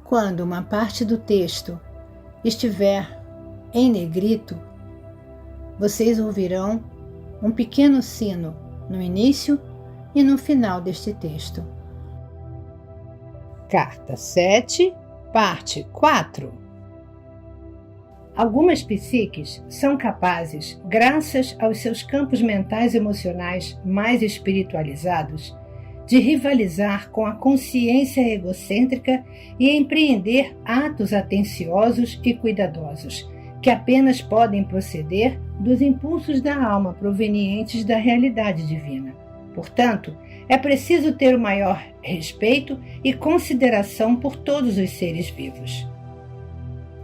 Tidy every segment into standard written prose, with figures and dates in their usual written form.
Quando uma parte do texto estiver em negrito, vocês ouvirão um pequeno sino no início e no final deste texto. Carta 7, parte 4. Algumas psiques são capazes, graças aos seus campos mentais e emocionais mais espiritualizados, de rivalizar com a consciência egocêntrica e empreender atos atenciosos e cuidadosos, que apenas podem proceder dos impulsos da alma provenientes da realidade divina. Portanto, é preciso ter o maior respeito e consideração por todos os seres vivos.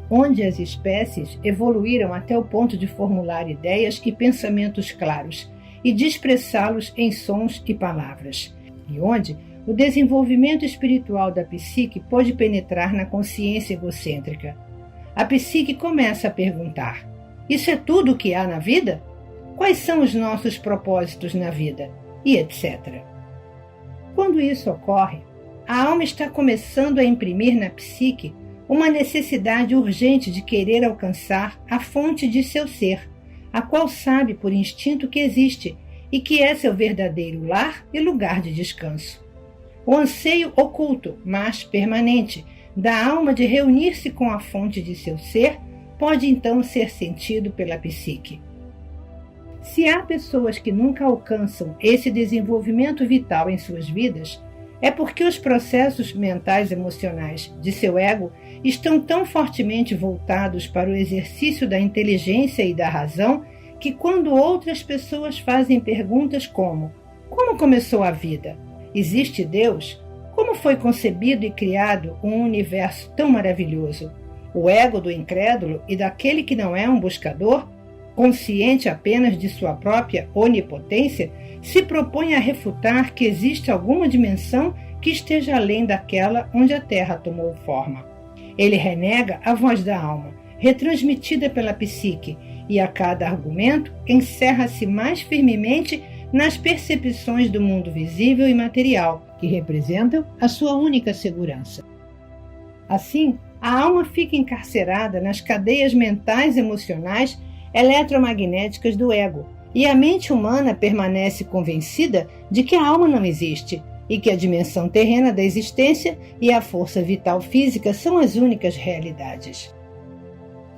Onde as espécies evoluíram até o ponto de formular ideias e pensamentos claros e de expressá-los em sons e palavras, e onde o desenvolvimento espiritual da psique pôde penetrar na consciência egocêntrica. A psique começa a perguntar: isso é tudo o que há na vida? Quais são os nossos propósitos na vida? E etc. Quando isso ocorre, a alma está começando a imprimir na psique uma necessidade urgente de querer alcançar a fonte de seu ser, a qual sabe por instinto que existe e que é seu verdadeiro lar e lugar de descanso. O anseio oculto, mas permanente, da alma de reunir-se com a fonte de seu ser pode então ser sentido pela psique. Se há pessoas que nunca alcançam esse desenvolvimento vital em suas vidas, é porque os processos mentais e emocionais de seu ego estão tão fortemente voltados para o exercício da inteligência e da razão que quando outras pessoas fazem perguntas como: como começou a vida? Existe Deus? Como foi concebido e criado um universo tão maravilhoso? O ego do incrédulo e daquele que não é um buscador, consciente apenas de sua própria onipotência, se propõe a refutar que existe alguma dimensão que esteja além daquela onde a Terra tomou forma. Ele renega a voz da alma, retransmitida pela psique, e a cada argumento encerra-se mais firmemente nas percepções do mundo visível e material, que representam a sua única segurança. Assim, a alma fica encarcerada nas cadeias mentais e emocionais eletromagnéticas do ego, e a mente humana permanece convencida de que a alma não existe e que a dimensão terrena da existência e a força vital física são as únicas realidades.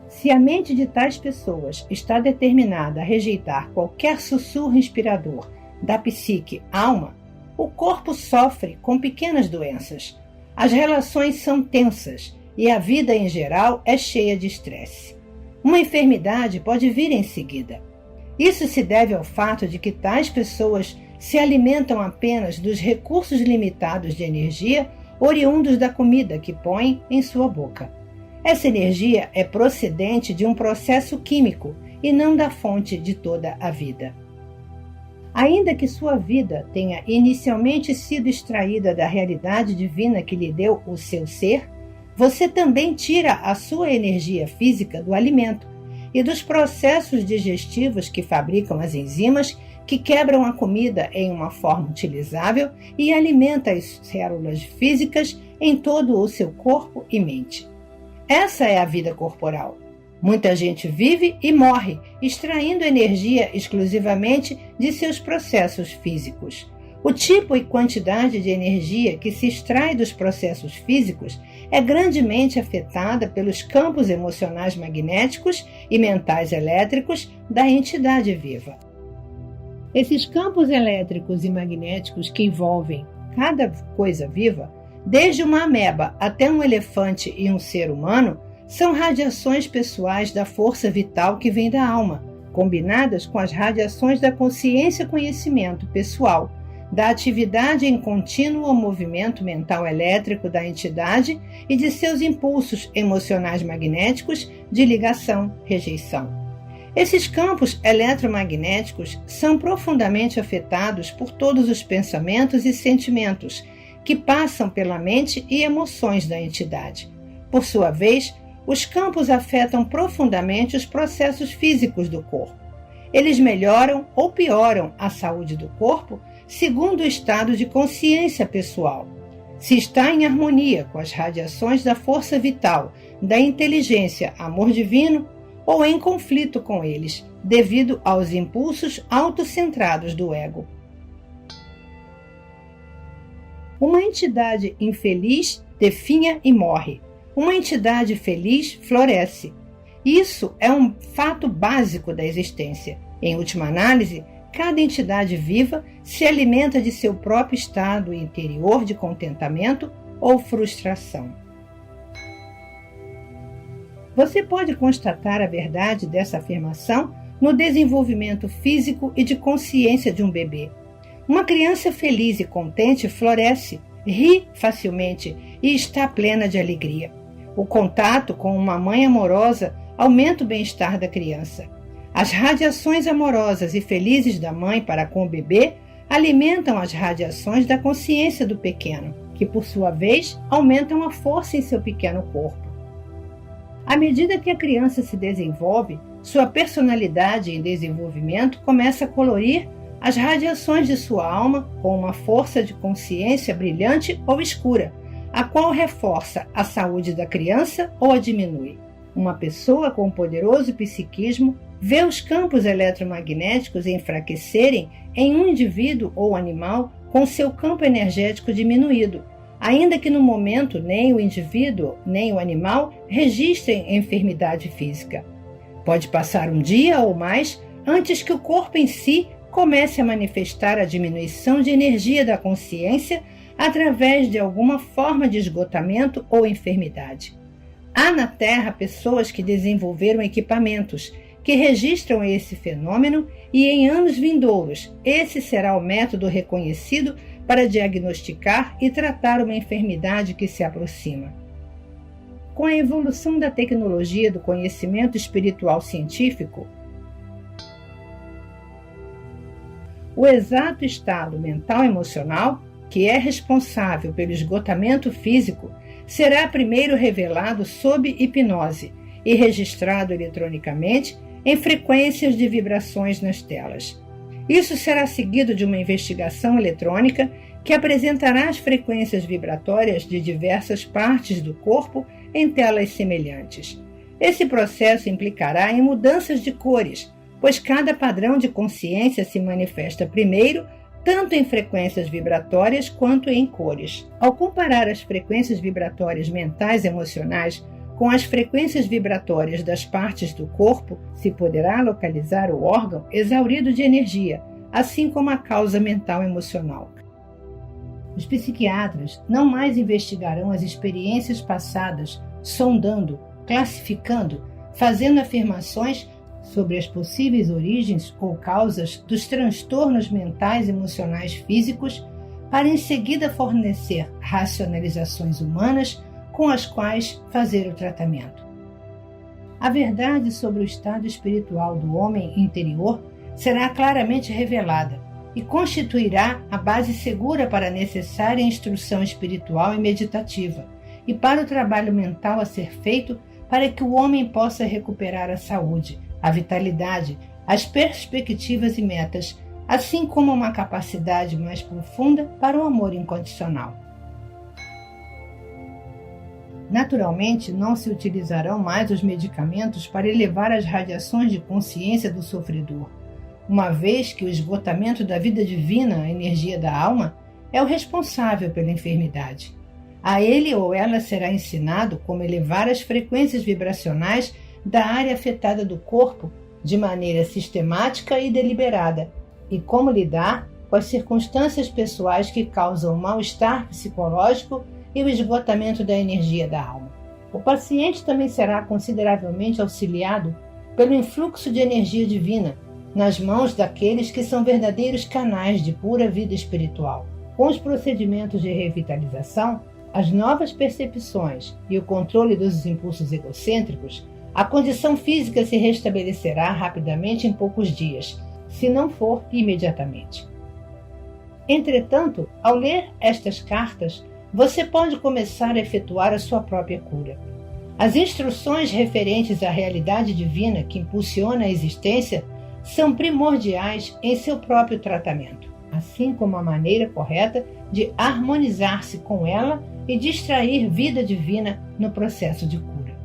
Se a mente de tais pessoas está determinada a rejeitar qualquer sussurro inspirador da psique alma, o corpo sofre com pequenas doenças, as relações são tensas e a vida em geral é cheia de estresse. Uma enfermidade pode vir em seguida. Isso se deve ao fato de que tais pessoas se alimentam apenas dos recursos limitados de energia oriundos da comida que põem em sua boca. Essa energia é procedente de um processo químico e não da fonte de toda a vida. Ainda que sua vida tenha inicialmente sido extraída da realidade divina que lhe deu o seu ser, você também tira a sua energia física do alimento e dos processos digestivos que fabricam as enzimas que quebram a comida em uma forma utilizável e alimenta as células físicas em todo o seu corpo e mente. Essa é a vida corporal. Muita gente vive e morre, extraindo energia exclusivamente de seus processos físicos. O tipo e quantidade de energia que se extrai dos processos físicos é grandemente afetada pelos campos emocionais magnéticos e mentais elétricos da entidade viva. Esses campos elétricos e magnéticos que envolvem cada coisa viva, desde uma ameba até um elefante e um ser humano, são radiações pessoais da força vital que vem da alma, combinadas com as radiações da consciência-conhecimento pessoal, da atividade em contínuo movimento mental elétrico da entidade e de seus impulsos emocionais magnéticos de ligação, rejeição. Esses campos eletromagnéticos são profundamente afetados por todos os pensamentos e sentimentos que passam pela mente e emoções da entidade. Por sua vez, os campos afetam profundamente os processos físicos do corpo. Eles melhoram ou pioram a saúde do corpo segundo o estado de consciência pessoal. se está em harmonia com as radiações da força vital, da inteligência, amor divino, ou em conflito com eles, devido aos impulsos autocentrados do ego. Uma entidade infeliz definha e morre. Uma entidade feliz floresce. Isso é um fato básico da existência. Em última análise, cada entidade viva se alimenta de seu próprio estado interior de contentamento ou frustração. Você pode constatar a verdade dessa afirmação no desenvolvimento físico e de consciência de um bebê. Uma criança feliz e contente floresce, ri facilmente e está plena de alegria. O contato com uma mãe amorosa aumenta o bem-estar da criança. As radiações amorosas e felizes da mãe para com o bebê alimentam as radiações da consciência do pequeno, que por sua vez aumentam a força em seu pequeno corpo. À medida que a criança se desenvolve, sua personalidade em desenvolvimento começa a colorir as radiações de sua alma com uma força de consciência brilhante ou escura, a qual reforça a saúde da criança ou a diminui. Uma pessoa com poderoso psiquismo vê os campos eletromagnéticos enfraquecerem em um indivíduo ou animal com seu campo energético diminuído, ainda que no momento nem o indivíduo nem o animal registrem enfermidade física. Pode passar um dia ou mais antes que o corpo em si comece a manifestar a diminuição de energia da consciência através de alguma forma de esgotamento ou enfermidade. Há na Terra pessoas que desenvolveram equipamentos que registram esse fenômeno e em anos vindouros esse será o método reconhecido para diagnosticar e tratar uma enfermidade que se aproxima. Com a evolução da tecnologia do conhecimento espiritual científico, o exato estado mental e emocional, que é responsável pelo esgotamento físico, será primeiro revelado sob hipnose e registrado eletronicamente em frequências de vibrações nas telas. Isso será seguido de uma investigação eletrônica que apresentará as frequências vibratórias de diversas partes do corpo em telas semelhantes. Esse processo implicará em mudanças de cores, pois cada padrão de consciência se manifesta primeiro tanto em frequências vibratórias quanto em cores. Ao comparar as frequências vibratórias mentais e emocionais com as frequências vibratórias das partes do corpo, se poderá localizar o órgão exaurido de energia, assim como a causa mental e emocional. Os psiquiatras não mais investigarão as experiências passadas, sondando, classificando, fazendo afirmações sobre as possíveis origens ou causas dos transtornos mentais e emocionais físicos, para em seguida fornecer racionalizações humanas com as quais fazer o tratamento. A verdade sobre o estado espiritual do homem interior será claramente revelada e constituirá a base segura para a necessária instrução espiritual e meditativa e para o trabalho mental a ser feito para que o homem possa recuperar a saúde, a vitalidade, as perspectivas e metas, assim como uma capacidade mais profunda para o amor incondicional. Naturalmente, não se utilizarão mais os medicamentos para elevar as radiações de consciência do sofredor, uma vez que o esgotamento da vida divina, a energia da alma, é o responsável pela enfermidade. A ele ou ela será ensinado como elevar as frequências vibracionais da área afetada do corpo de maneira sistemática e deliberada, e como lidar com as circunstâncias pessoais que causam o mal-estar psicológico e o esgotamento da energia da alma. O paciente também será consideravelmente auxiliado pelo influxo de energia divina nas mãos daqueles que são verdadeiros canais de pura vida espiritual. Com os procedimentos de revitalização, as novas percepções e o controle dos impulsos egocêntricos, a condição física se restabelecerá rapidamente em poucos dias, se não for imediatamente. Entretanto, ao ler estas cartas, você pode começar a efetuar a sua própria cura. As instruções referentes à realidade divina que impulsiona a existência são primordiais em seu próprio tratamento. assim como a maneira correta de harmonizar-se com ela e de extrair vida divina no processo de cura.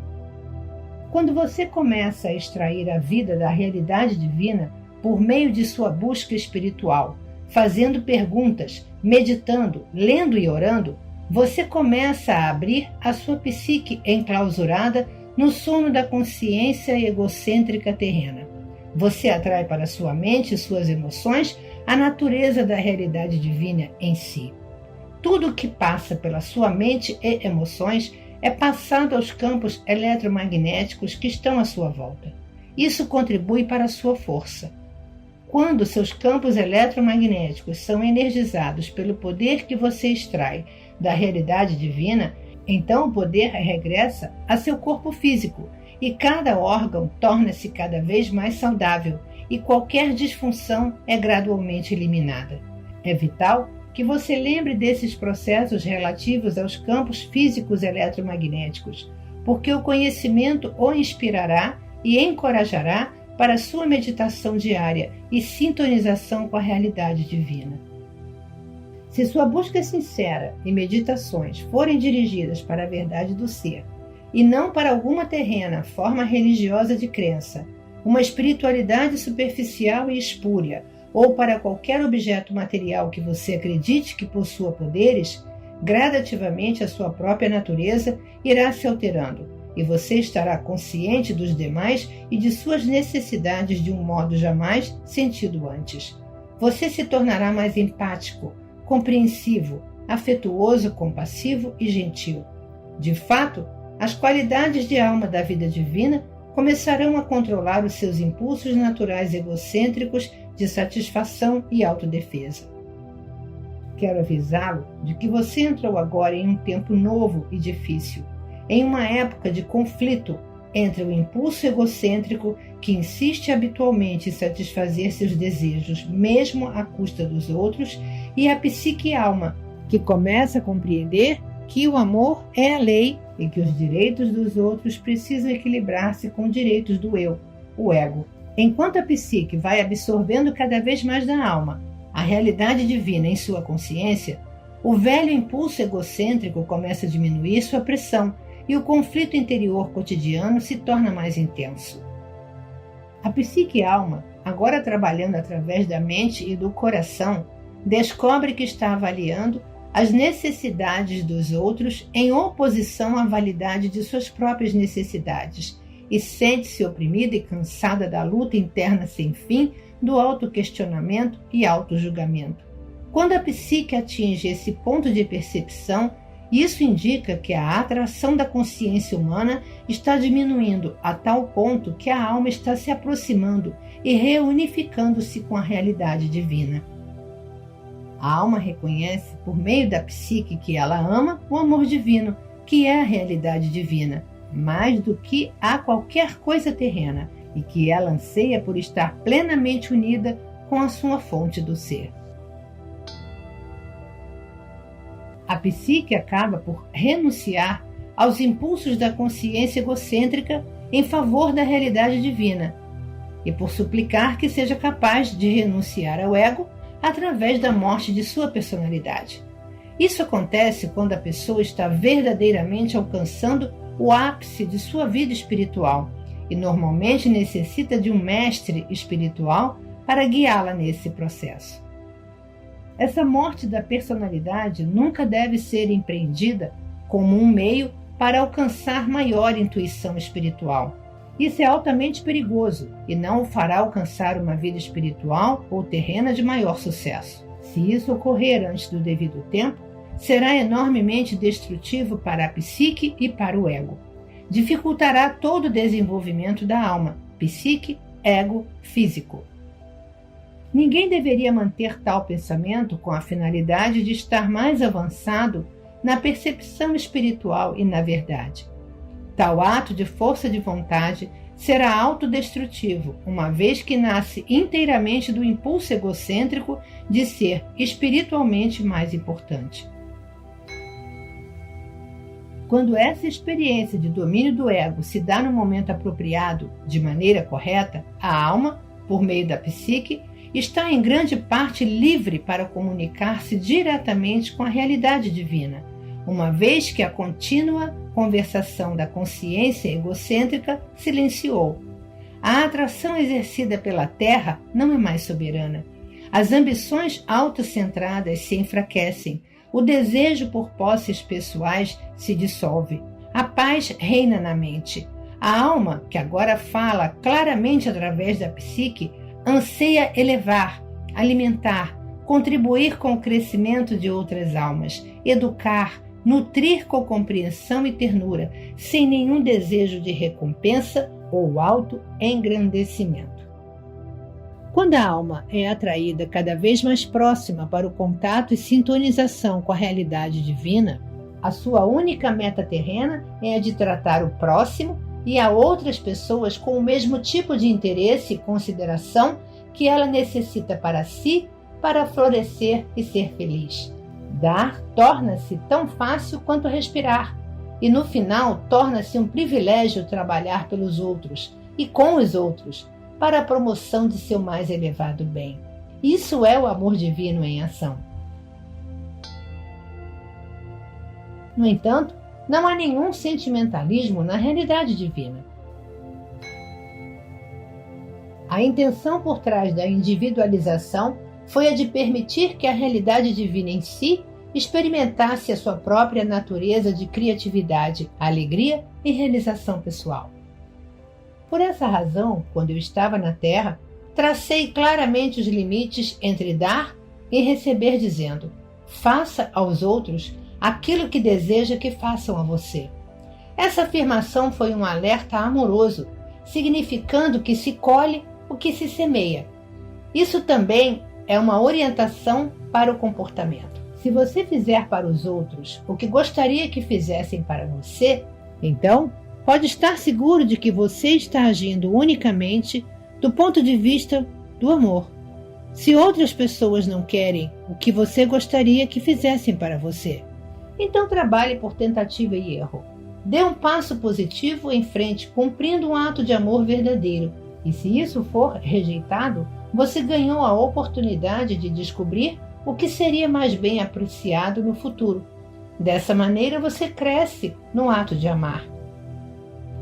Quando você começa a extrair a vida da realidade divina por meio de sua busca espiritual, fazendo perguntas, meditando, lendo e orando, você começa a abrir a sua psique enclausurada no sono da consciência egocêntrica terrena. Você atrai para sua mente e suas emoções a natureza da realidade divina em si. Tudo o que passa pela sua mente e emoções é passado aos campos eletromagnéticos que estão à sua volta. Isso contribui para a sua força. Quando seus campos eletromagnéticos são energizados pelo poder que você extrai da realidade divina, então o poder regressa a seu corpo físico e cada órgão torna-se cada vez mais saudável e qualquer disfunção é gradualmente eliminada. É vital que você lembre desses processos relativos aos campos físicos eletromagnéticos, porque o conhecimento o inspirará e encorajará para a sua meditação diária e sintonização com a realidade divina. Se sua busca sincera e meditações forem dirigidas para a verdade do ser, e não para alguma terrena forma religiosa de crença, uma espiritualidade superficial e espúria, ou para qualquer objeto material que você acredite que possua poderes, gradativamente a sua própria natureza irá se alterando, e você estará consciente dos demais e de suas necessidades de um modo jamais sentido antes. Você se tornará mais empático, compreensivo, afetuoso, compassivo e gentil. De fato, as qualidades de alma da vida divina começarão a controlar os seus impulsos naturais egocêntricos de satisfação e autodefesa. Quero avisá-lo de que você entrou agora em um tempo novo e difícil, em uma época de conflito entre o impulso egocêntrico que insiste habitualmente em satisfazer seus desejos, mesmo à custa dos outros, e a psique-alma, que começa a compreender que o amor é a lei e que os direitos dos outros precisam equilibrar-se com os direitos do eu, o ego. Enquanto a psique vai absorvendo cada vez mais da alma a realidade divina em sua consciência, o velho impulso egocêntrico começa a diminuir sua pressão e o conflito interior cotidiano se torna mais intenso. A psique-alma, agora trabalhando através da mente e do coração, descobre que está avaliando as necessidades dos outros em oposição à validade de suas próprias necessidades e sente-se oprimida e cansada da luta interna sem fim, do autoquestionamento e autojulgamento. Quando a psique atinge esse ponto de percepção, isso indica que a atração da consciência humana está diminuindo a tal ponto que a alma está se aproximando e reunificando-se com a realidade divina. A alma reconhece, por meio da psique que ela ama, o amor divino, que é a realidade divina, mais do que a qualquer coisa terrena, e que ela anseia por estar plenamente unida com a sua fonte do ser. A psique acaba por renunciar aos impulsos da consciência egocêntrica em favor da realidade divina, e por suplicar que seja capaz de renunciar ao ego através da morte de sua personalidade. Isso acontece quando a pessoa está verdadeiramente alcançando o ápice de sua vida espiritual e normalmente necessita de um mestre espiritual para guiá-la nesse processo. Essa morte da personalidade nunca deve ser empreendida como um meio para alcançar maior intuição espiritual. Isso é altamente perigoso e não o fará alcançar uma vida espiritual ou terrena de maior sucesso. Se isso ocorrer antes do devido tempo, será enormemente destrutivo para a psique e para o ego. Dificultará todo o desenvolvimento da alma, psique, ego, físico. Ninguém deveria manter tal pensamento com a finalidade de estar mais avançado na percepção espiritual e na verdade. Tal ato de força de vontade será autodestrutivo, uma vez que nasce inteiramente do impulso egocêntrico de ser espiritualmente mais importante. Quando essa experiência de domínio do ego se dá no momento apropriado, de maneira correta, a alma, por meio da psique, está em grande parte livre para comunicar-se diretamente com a realidade divina, uma vez que a contínua conversação da consciência egocêntrica silenciou. A atração exercida pela Terra não é mais soberana. As ambições autocentradas se enfraquecem, o desejo por posses pessoais se dissolve, a paz reina na mente. A alma, que agora fala claramente através da psique, anseia elevar, alimentar, contribuir com o crescimento de outras almas, educar, nutrir com compreensão e ternura, sem nenhum desejo de recompensa ou autoengrandecimento. Quando a alma é atraída cada vez mais próxima para o contato e sintonização com a realidade divina, a sua única meta terrena é a de tratar o próximo e a outras pessoas com o mesmo tipo de interesse e consideração que ela necessita para si, para florescer e ser feliz. Dar torna-se tão fácil quanto respirar, e no final torna-se um privilégio trabalhar pelos outros e com os outros, para a promoção de seu mais elevado bem. Isso é o amor divino em ação. No entanto, não há nenhum sentimentalismo na realidade divina. A intenção por trás da individualização foi a de permitir que a realidade divina em si experimentasse a sua própria natureza de criatividade, alegria e realização pessoal. Por essa razão, quando eu estava na Terra, tracei claramente os limites entre dar e receber, dizendo: faça aos outros aquilo que deseja que façam a você. Essa afirmação foi um alerta amoroso, significando que se colhe o que se semeia. Isso também é uma orientação para o comportamento. Se você fizer para os outros o que gostaria que fizessem para você, então pode estar seguro de que você está agindo unicamente do ponto de vista do amor. Se outras pessoas não querem o que você gostaria que fizessem para você, então trabalhe por tentativa e erro. Dê um passo positivo em frente, cumprindo um ato de amor verdadeiro. E se isso for rejeitado, você ganhou a oportunidade de descobrir o que seria mais bem apreciado no futuro. Dessa maneira você cresce no ato de amar.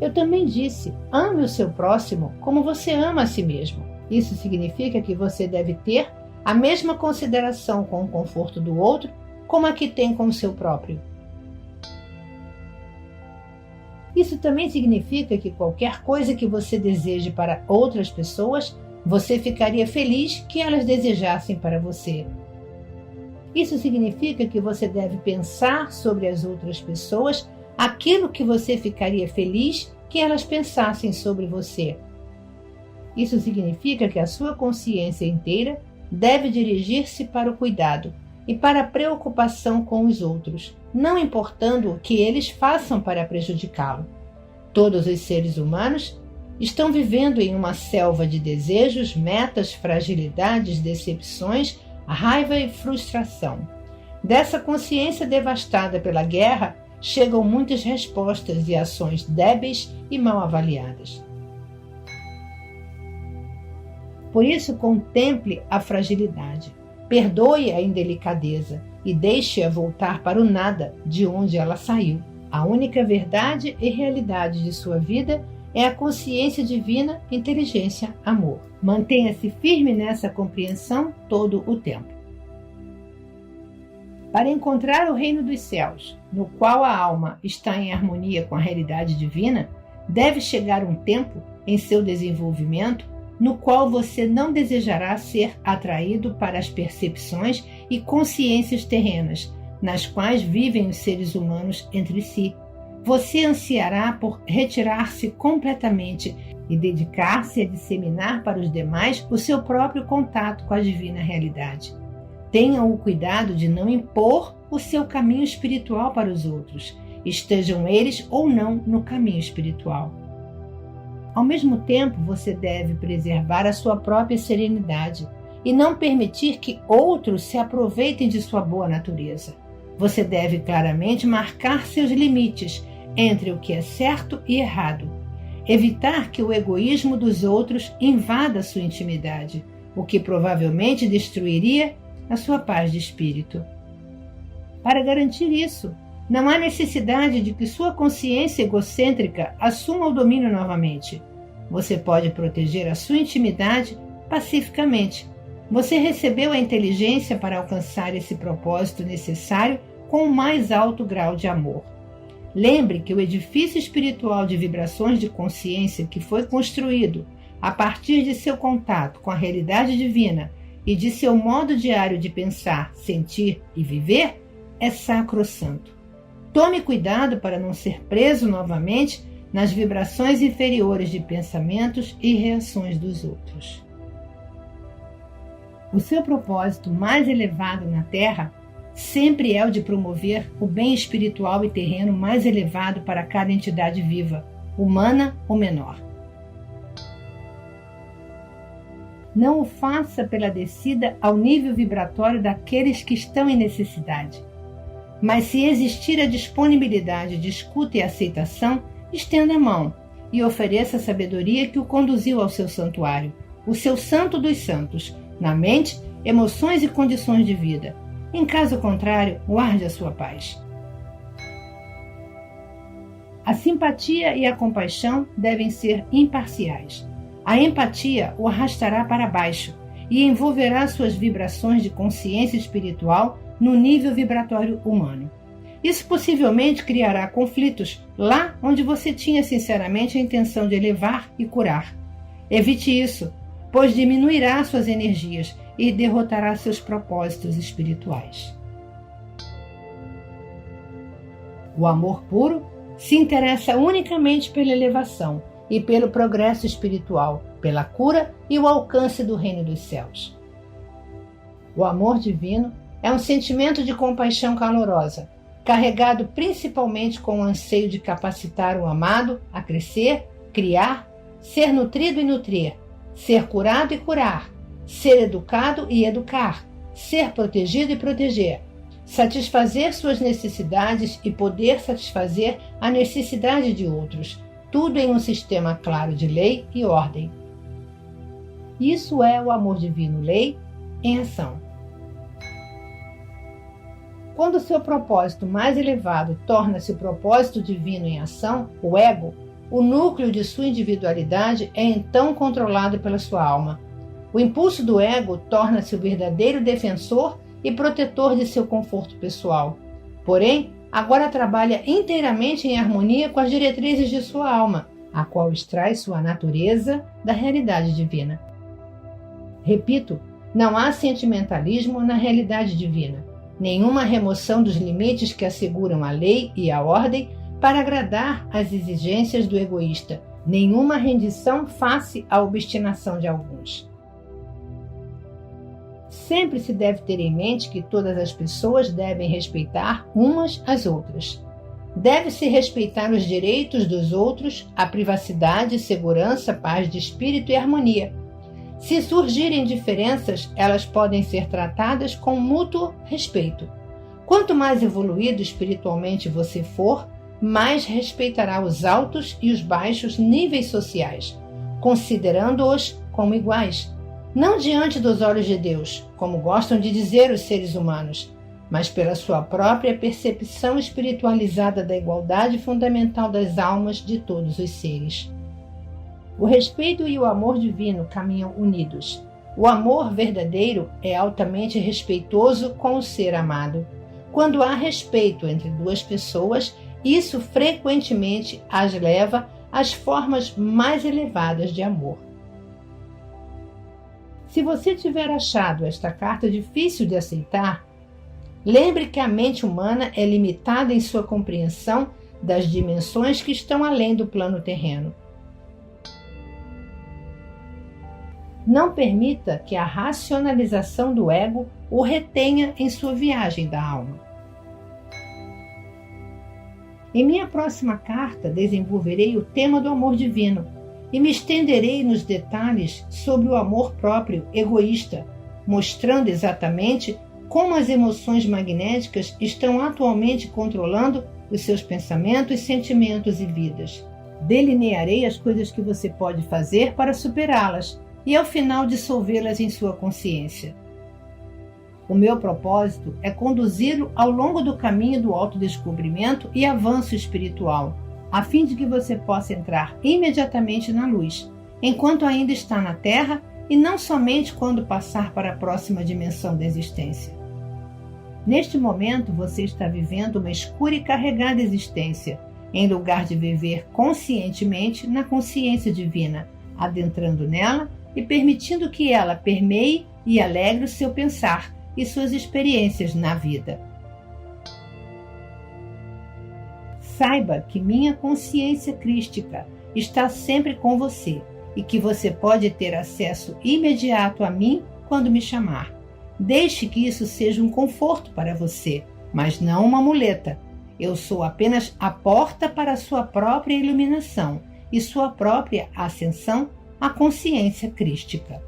Eu também disse: ame o seu próximo como você ama a si mesmo. Isso significa que você deve ter a mesma consideração com o conforto do outro como a que tem com o seu próprio. Isso também significa que qualquer coisa que você deseje para outras pessoas, você ficaria feliz que elas desejassem para você. Isso significa que você deve pensar sobre as outras pessoas aquilo que você ficaria feliz que elas pensassem sobre você. Isso significa que a sua consciência inteira deve dirigir-se para o cuidado e para a preocupação com os outros, não importando o que eles façam para prejudicá-lo. Todos os seres humanos estão vivendo em uma selva de desejos, metas, fragilidades, decepções, raiva e frustração. Dessa consciência devastada pela guerra, chegam muitas respostas e ações débeis e mal avaliadas. Por isso, contemple a fragilidade, perdoe a indelicadeza e deixe-a voltar para o nada de onde ela saiu. A única verdade e realidade de sua vida é a consciência divina, inteligência, amor. Mantenha-se firme nessa compreensão todo o tempo. Para encontrar o reino dos céus, no qual a alma está em harmonia com a realidade divina, deve chegar um tempo em seu desenvolvimento no qual você não desejará ser atraído para as percepções e consciências terrenas, nas quais vivem os seres humanos entre si. Você ansiará por retirar-se completamente e dedicar-se a disseminar para os demais o seu próprio contato com a divina realidade. Tenham o cuidado de não impor o seu caminho espiritual para os outros, estejam eles ou não no caminho espiritual. Ao mesmo tempo, você deve preservar a sua própria serenidade e não permitir que outros se aproveitem de sua boa natureza. Você deve claramente marcar seus limites entre o que é certo e errado. Evitar que o egoísmo dos outros invada sua intimidade. o que provavelmente destruiria a sua paz de espírito. Para garantir isso, não há necessidade de que sua consciência egocêntrica assuma o domínio novamente. Você pode proteger a sua intimidade pacificamente. Você recebeu a inteligência para alcançar esse propósito necessário com o mais alto grau de amor. Lembre que o edifício espiritual de vibrações de consciência que foi construído a partir de seu contato com a realidade divina e de seu modo diário de pensar, sentir e viver é sacrossanto. Tome cuidado para não ser preso novamente nas vibrações inferiores de pensamentos e reações dos outros. O seu propósito mais elevado na Terra sempre é o de promover o bem espiritual e terreno mais elevado para cada entidade viva, humana ou menor. Não o faça pela descida ao nível vibratório daqueles que estão em necessidade. Mas se existir a disponibilidade de escuta e aceitação, estenda a mão e ofereça a sabedoria que o conduziu ao seu santuário, o seu santo dos santos, na mente, emoções e condições de vida. Em caso contrário, guarde a sua paz. A simpatia e a compaixão devem ser imparciais. A empatia o arrastará para baixo e envolverá suas vibrações de consciência espiritual no nível vibratório humano. Isso possivelmente criará conflitos lá onde você tinha sinceramente a intenção de elevar e curar. Evite isso, pois diminuirá suas energias e derrotará seus propósitos espirituais. O amor puro se interessa unicamente pela elevação e pelo progresso espiritual, pela cura e o alcance do reino dos céus. O amor divino é um sentimento de compaixão calorosa, carregado principalmente com o anseio de capacitar o amado a crescer, criar, ser nutrido e nutrir, ser curado e curar, ser educado e educar, ser protegido e proteger, satisfazer suas necessidades e poder satisfazer a necessidade de outros, tudo em um sistema claro de lei e ordem. Isso é o amor divino, lei em ação. Quando seu propósito mais elevado torna-se o propósito divino em ação, o ego, o núcleo de sua individualidade é então controlado pela sua alma. O impulso do ego torna-se o verdadeiro defensor e protetor de seu conforto pessoal. Porém, agora trabalha inteiramente em harmonia com as diretrizes de sua alma, a qual extrai sua natureza da realidade divina. Repito, não há sentimentalismo na realidade divina, nenhuma remoção dos limites que asseguram a lei e a ordem para agradar às exigências do egoísta, nenhuma rendição face à obstinação de alguns. Sempre se deve ter em mente que todas as pessoas devem respeitar umas às outras. Deve-se respeitar os direitos dos outros, a privacidade, segurança, paz de espírito e harmonia. Se surgirem diferenças, elas podem ser tratadas com mútuo respeito. Quanto mais evoluído espiritualmente você for, mais respeitará os altos e os baixos níveis sociais, considerando-os como iguais. Não diante dos olhos de Deus, como gostam de dizer os seres humanos, mas pela sua própria percepção espiritualizada da igualdade fundamental das almas de todos os seres. O respeito e o amor divino caminham unidos. O amor verdadeiro é altamente respeitoso com o ser amado. Quando há respeito entre duas pessoas, isso frequentemente as leva às formas mais elevadas de amor. Se você tiver achado esta carta difícil de aceitar, lembre que a mente humana é limitada em sua compreensão das dimensões que estão além do plano terreno. Não permita que a racionalização do ego o retenha em sua viagem da alma. Em minha próxima carta, desenvolverei o tema do amor divino e me estenderei nos detalhes sobre o amor próprio egoísta, mostrando exatamente como as emoções magnéticas estão atualmente controlando os seus pensamentos, sentimentos e vidas. Delinearei as coisas que você pode fazer para superá-las, e ao final dissolvê-las em sua consciência. O meu propósito é conduzi-lo ao longo do caminho do autodescobrimento e avanço espiritual, a fim de que você possa entrar imediatamente na luz, enquanto ainda está na Terra e não somente quando passar para a próxima dimensão da existência. Neste momento, você está vivendo uma escura e carregada existência, em lugar de viver conscientemente na consciência divina, adentrando nela e permitindo que ela permeie e alegre o seu pensar e suas experiências na vida. Saiba que minha consciência crística está sempre com você e que você pode ter acesso imediato a mim quando me chamar. Deixe que isso seja um conforto para você, mas não uma muleta. Eu sou apenas a porta para a sua própria iluminação e sua própria ascensão à consciência crística.